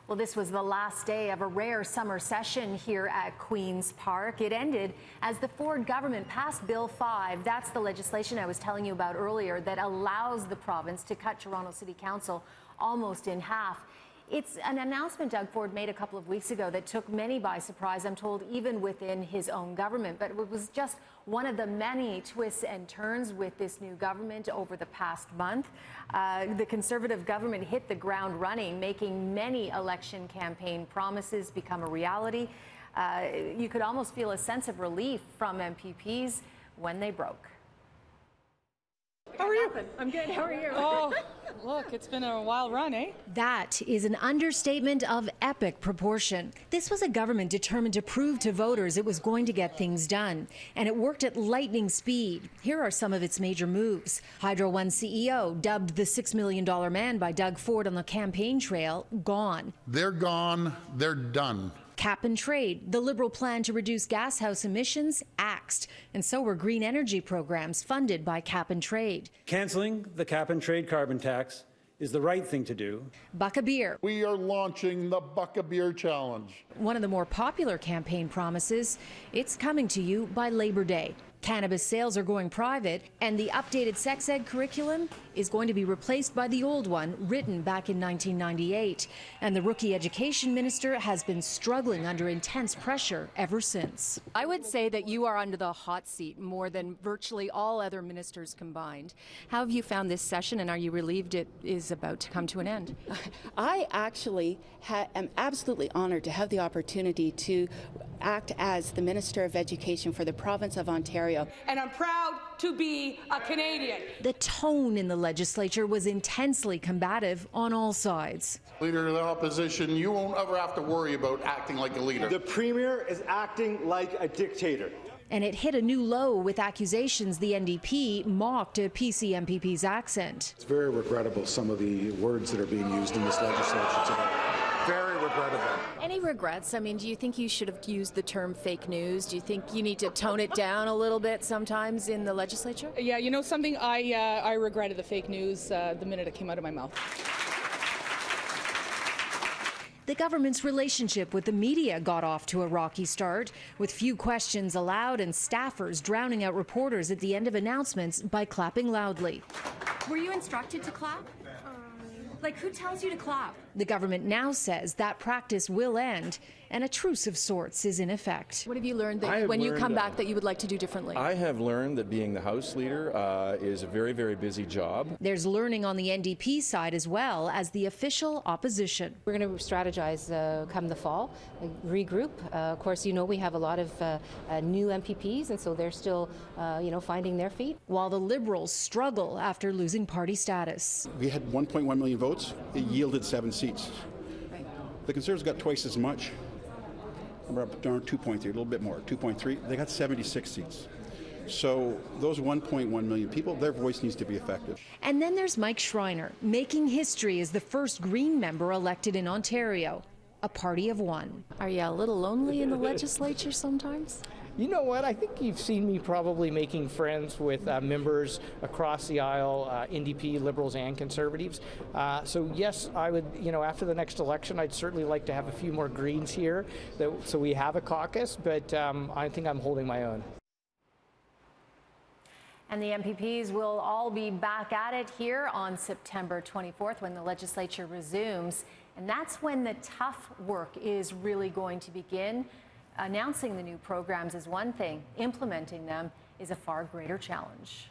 Well, this was the last day of a rare summer session here at Queen's Park. It ended as the Ford government passed Bill 5. That's the legislation I was telling you about earlier that allows the province to cut Toronto City Council almost in half. It's an announcement Doug Ford made a couple of weeks ago that took many by surprise, I'm told, even within his own government. But it was just one of the many twists and turns with this new government over the past month. The Conservative government hit the ground running, making many election campaign promises become a reality. You could almost feel a sense of relief from MPPs when they broke. How are you? I'm good. How are you? Oh, look, it's been a wild run, eh? That is an understatement of epic proportion. This was a government determined to prove to voters it was going to get things done, and it worked at lightning speed. Here are some of its major moves. Hydro One CEO, dubbed the $6 million man by Doug Ford on the campaign trail, gone. They're gone. They're done. Cap and trade, the Liberal plan to reduce gashouse emissions, axed. And so were green energy programs funded by cap and trade. Cancelling the cap and trade carbon tax is the right thing to do. Buck a beer. We are launching the Buck a Beer Challenge. One of the more popular campaign promises, it's coming to you by Labor Day. Cannabis sales are going private, and the updated sex ed curriculum is going to be replaced by the old one written back in 1998. And the rookie education minister has been struggling under intense pressure ever since. I would say that you are under the hot seat more than virtually all other ministers combined. How have you found this session, and are you relieved it is about to come to an end? I actually am absolutely honored to have the opportunity to act as the Minister of Education for the province of Ontario. And I'm proud to be a Canadian. The tone in the legislature was intensely combative on all sides. Leader of the opposition, you won't ever have to worry about acting like a leader. The Premier is acting like a dictator. And it hit a new low with accusations the NDP mocked a PC MPP's accent. It's very regrettable, some of the words that are being used in this legislation today. Very regrettable. Any regrets? I mean, do you think you should have used the term fake news? Do you think you need to tone it down a little bit sometimes in the legislature? Yeah, you know something? I regretted the fake news the minute it came out of my mouth. The government's relationship with the media got off to a rocky start, with few questions allowed and staffers drowning out reporters at the end of announcements by clapping loudly. Were you instructed to clap? Like, who tells you to clap? The government now says that practice will end, and a truce of sorts is in effect. What have you learned that when you come back that you would like to do differently? I have learned that being the House Leader is a very, very busy job. There's learning on the NDP side as well as the official opposition. We're going to strategize come the fall, regroup. Of course, you know, we have a lot of new MPPs, and so they're still, finding their feet. While the Liberals struggle after losing party status. We had 1.1 million votes. It yielded 7 seats. Right. The Conservatives got twice as much. We're up down 2.3, a little bit more, 2.3. They got 76 seats. So those 1.1 million people, their voice needs to be effective. And then there's Mike Schreiner, making history as the first Green member elected in Ontario. A party of one. Are you a little lonely in the legislature sometimes? You know what? I think you've seen me probably making friends with members across the aisle, NDP, Liberals and Conservatives. So yes, I would, after the next election, I'd certainly like to have a few more Greens here, so we have a caucus, but I think I'm holding my own. And the MPPs will all be back at it here on September 24th when the legislature resumes. And that's when the tough work is really going to begin. Announcing the new programs is one thing, implementing them is a far greater challenge.